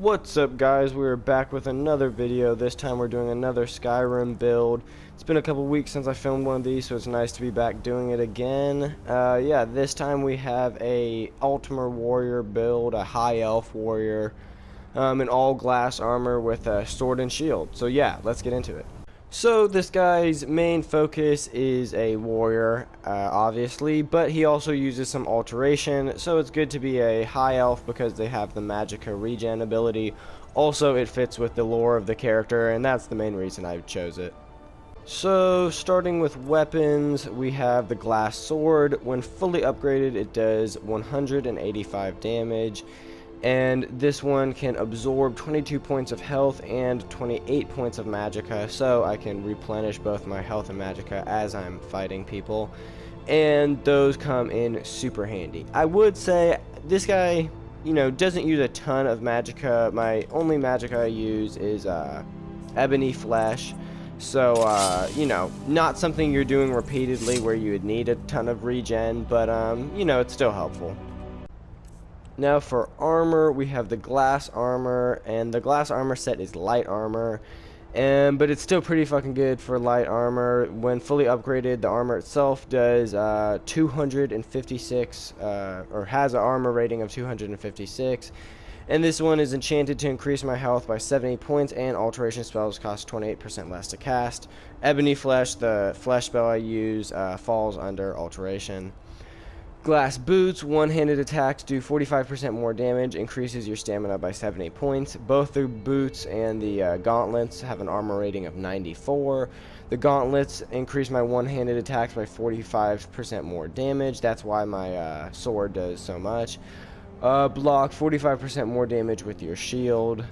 What's up, guys? We're back with another video. This time we're doing another Skyrim build. It's been a couple weeks since I filmed one of these, so it's nice to be back doing it again. Yeah, this time we have a Altmer warrior build, a High Elf warrior, in all glass armor with a sword and shield. So yeah, let's get into it. So this guy's main focus is a warrior, obviously, but he also uses some alteration, so it's good to be a high elf because they have the magicka regen ability. Also, it fits with the lore of the character, and that's the main reason I chose it. So, starting with weapons, we have the glass sword. When fully upgraded, it does 185 damage. And this one can absorb 22 points of health and 28 points of magicka, so I can replenish both my health and magicka as I'm fighting people, and those come in super handy. I would say this guy, you know, doesn't use a ton of magicka. My only magicka I use is ebony flesh, so you know, not something you're doing repeatedly where you would need a ton of regen, but you know, it's still helpful. Now for armor, we have the glass armor, and the glass armor set is light armor, but it's still pretty fucking good for light armor. When fully upgraded, the armor itself does 256, or has an armor rating of 256, and this one is enchanted to increase my health by 70 points, and alteration spells cost 28% less to cast. Ebony flesh, the flesh spell I use, falls under alteration. Glass boots, one-handed attacks do 45% more damage, increases your stamina by 70 points. Both the boots and the gauntlets have an armor rating of 94. The gauntlets increase my one-handed attacks by 45% more damage. That's why my sword does so much. Block 45% more damage with your shield.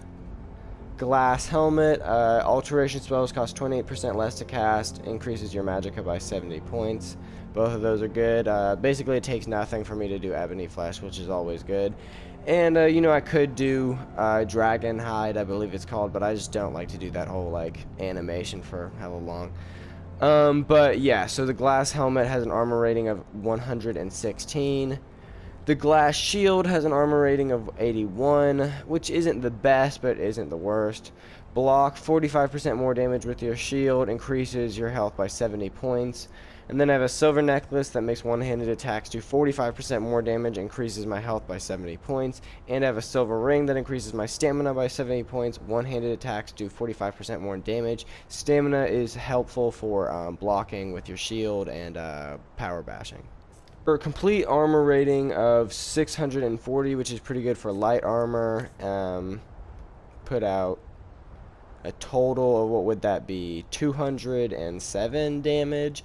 Glass helmet, alteration spells cost 28% less to cast, increases your magicka by 70 points. Both of those are good. Basically, it takes nothing for me to do ebony flesh, which is always good. And, you know, I could do dragon hide, I believe it's called, but I just don't like to do that whole, like, animation for hella long. But, yeah, so the glass helmet has an armor rating of 116. The glass shield has an armor rating of 81, which isn't the best, but isn't the worst. Block 45% more damage with your shield, increases your health by 70 points. And then I have a silver necklace that makes one-handed attacks do 45% more damage, increases my health by 70 points. And I have a silver ring that increases my stamina by 70 points. One-handed attacks do 45% more damage. Stamina is helpful for blocking with your shield and power bashing. For a complete armor rating of 640, which is pretty good for light armor, put out a total of, what would that be, 207 damage.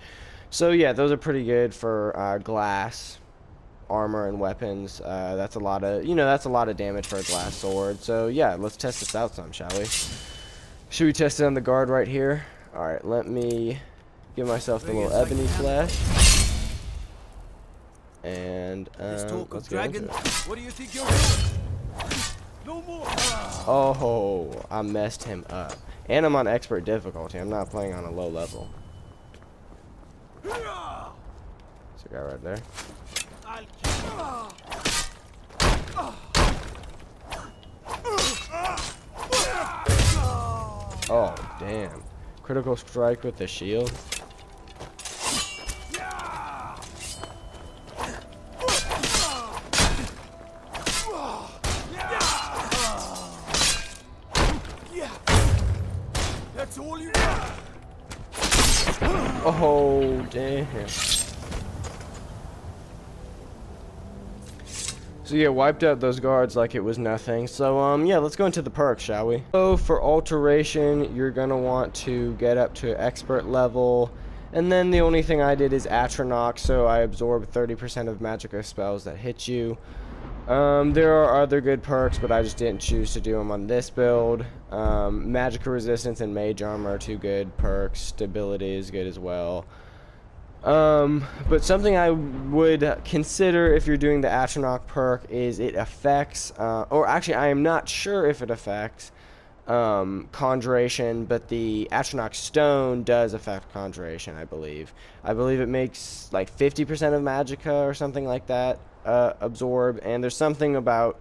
So yeah, those are pretty good for glass armor and weapons. That's a lot of, you know, that's a lot of damage for a glass sword. So yeah, let's test this out some, shall we? Should we test it on the guard right here? All right, let me give myself the little ebony flesh. And let's get into it. What do you think you're no more. Oh, I messed him up. And I'm on expert difficulty. I'm not playing on a low level. There's a guy right there. Oh, damn. Critical strike with the shield. That's all you got. Oh, damn. So yeah, wiped out those guards like it was nothing. So yeah, let's go into the perks, shall we? So for alteration, you're gonna want to get up to expert level, and then the only thing I did is Atronach, so I absorb 30% of magicka spells that hit you. There are other good perks, but I just didn't choose to do them on this build. Magicka resistance and mage armor are two good perks. Stability is good as well. But something I would consider if you're doing the Atronach perk is it affects, or actually I am not sure if it affects conjuration, but the Atronach stone does affect conjuration, I believe. I believe it makes like 50% of magicka or something like that absorb, and there's something about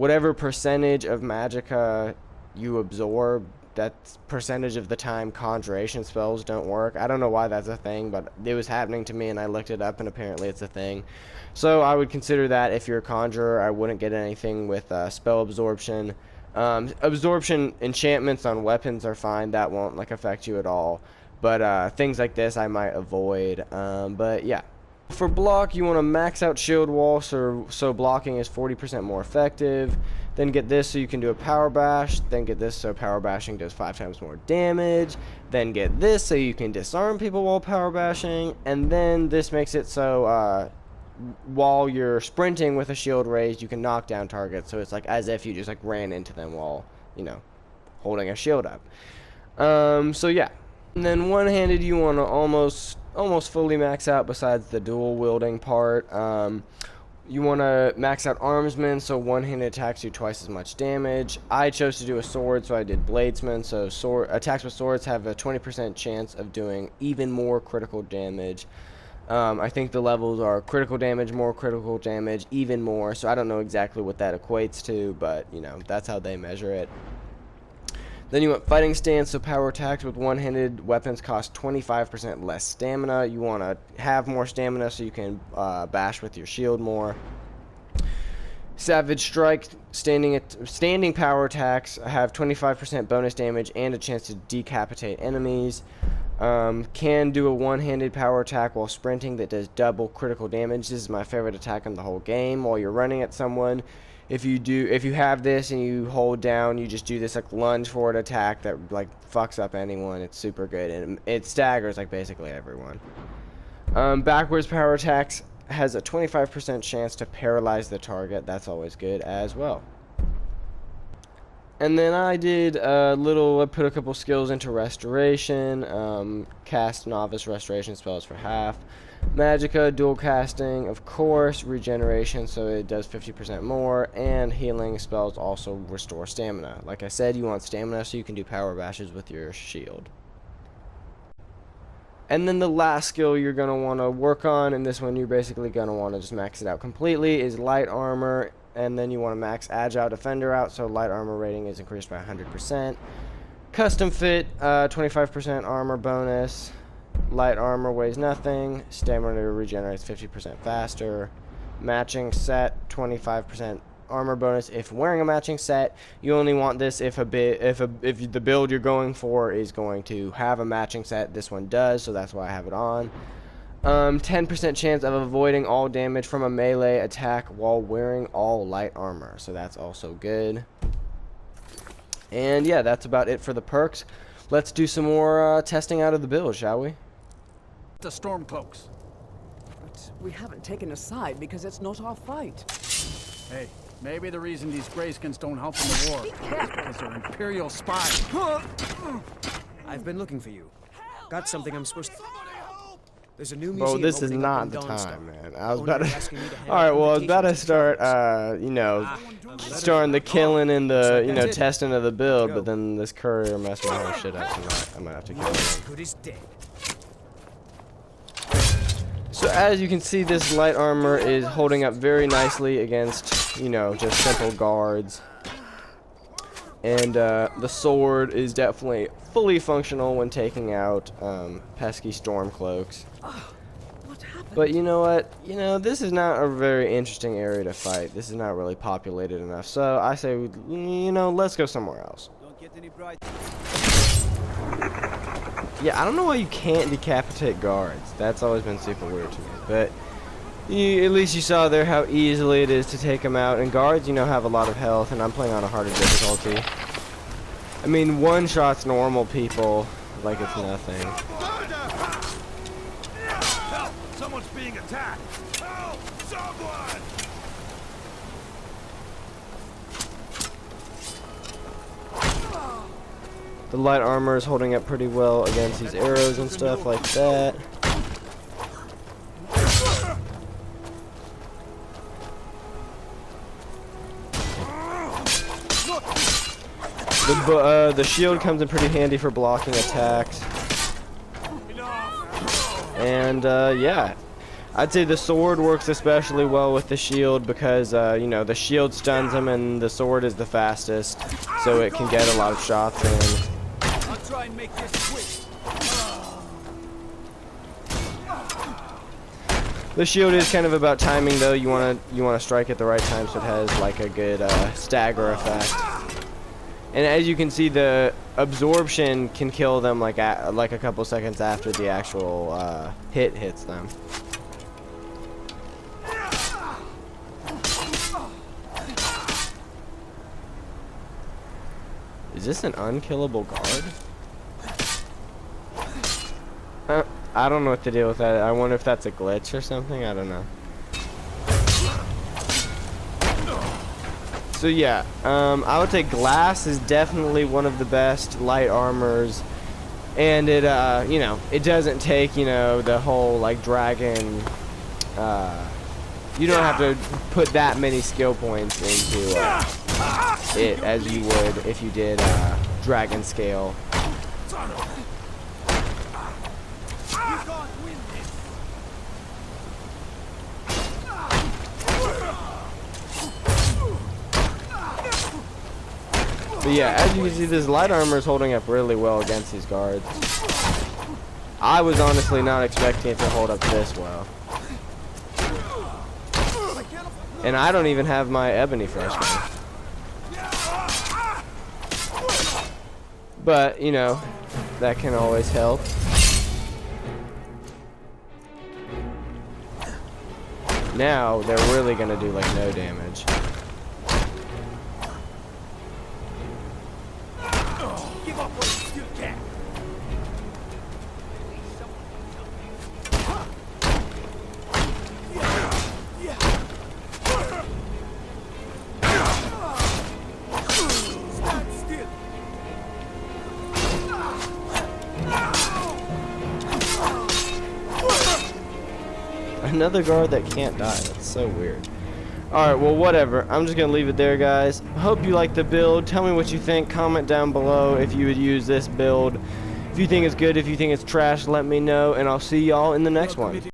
whatever percentage of magicka you absorb, that percentage of the time conjuration spells don't work. I don't know why that's a thing, but it was happening to me, and I looked it up, and apparently it's a thing. So I would consider that if you're a conjurer. I wouldn't get anything with spell absorption. Absorption enchantments on weapons are fine. That won't like affect you at all. But things like this I might avoid. But yeah. For block, you want to max out shield wall so blocking is 40% more effective. Then get this so you can do a power bash. Then get this so power bashing does 5 times more damage. Then get this so you can disarm people while power bashing. And then this makes it so while you're sprinting with a shield raised, you can knock down targets. So it's like as if you just like ran into them while, you know, holding a shield up. So yeah. And then one-handed, you want to almost fully max out besides the dual wielding part. You want to max out armsman, so one-handed attacks do twice as much damage. I chose to do a sword, so I did bladesman. So attacks with swords have a 20% chance of doing even more critical damage. I think the levels are critical damage, more critical damage, even more. So I don't know exactly what that equates to, but you know, that's how they measure it. Then you want fighting stance, so power attacks with one-handed weapons cost 25% less stamina. You want to have more stamina so you can bash with your shield more. Savage strike, standing power attacks have 25% bonus damage and a chance to decapitate enemies. Can do a one-handed power attack while sprinting that does double critical damage. This is my favorite attack in the whole game. While you're running at someone, if you have this and you hold down, you just do this like lunge forward attack that like fucks up anyone. It's super good, and it staggers like basically everyone. Backwards power attacks has a 25% chance to paralyze the target. That's always good as well. And then I put a couple skills into restoration, cast novice restoration spells for half. Magicka, dual casting, of course, regeneration, so it does 50% more, and healing spells also restore stamina. Like I said, you want stamina so you can do power bashes with your shield. And then the last skill you're going to want to work on, and this one you're basically going to want to just max it out completely, is light armor, and then you want to max agile defender out, so light armor rating is increased by 100%. Custom fit, 25% armor bonus. Light armor weighs nothing. Stamina regenerates 50% faster. Matching set, 25% armor bonus if wearing a matching set. You only want this if the build you're going for is going to have a matching set. This one does, so that's why I have it on. 10% chance of avoiding all damage from a melee attack while wearing all light armor, so that's also good. And yeah, that's about it for the perks. Let's do some more testing out of the build, shall we? The Stormcloaks. But we haven't taken a side because it's not our fight. Hey, maybe the reason these Greyskins don't help in the war is because they're Imperial spies. I've been looking for you. Got something I'm supposed to... There's a new Bro, museum this is opening not up in the Dawnstar. time, man. I was about to... to Alright, well, I was about to start, starting the killing and the, testing of the build, but then this courier messed my whole shit up, so I might have to kill him. Good as dead. So as you can see, this light armor is holding up very nicely against, just simple guards. And the sword is definitely fully functional when taking out pesky Stormcloaks. What happened? But you know what? This is not a very interesting area to fight. This is not really populated enough. So I say, let's go somewhere else. Don't get any bright. Yeah, I don't know why you can't decapitate guards. That's always been super weird to me. But at least you saw there how easily it is to take them out. And guards, have a lot of health, and I'm playing on a harder difficulty. I mean, one shot's normal people like it's nothing. Help! Someone's being attacked! Help! Someone! The light armor is holding up pretty well against these arrows and stuff like that. The shield comes in pretty handy for blocking attacks. And yeah, I'd say the sword works especially well with the shield because, you know, the shield stuns him and the sword is the fastest, so it can get a lot of shots in. I'll try and make this quick. The shield is kind of about timing, though. You wanna strike at the right time, so it has like a good stagger effect. And as you can see, the absorption can kill them like a couple seconds after the actual hit hits them. Is this an unkillable guard? I don't know what to deal with that. I wonder if that's a glitch or something. I don't know. So yeah, I would say glass is definitely one of the best light armors, and it you know, it doesn't take, you know, the whole like dragon. You don't have to put that many skill points into it as you would if you did dragon scale. But yeah, as you can see, this light armor is holding up really well against these guards. I was honestly not expecting it to hold up this well. And I don't even have my ebony freshman. But, you know, that can always help. Now, they're really gonna do like no damage. Another guard that can't die. That's so weird. Alright, well, whatever. I'm just going to leave it there, guys. Hope you like the build. Tell me what you think. Comment down below if you would use this build. If you think it's good, if you think it's trash, let me know. And I'll see y'all in the next one.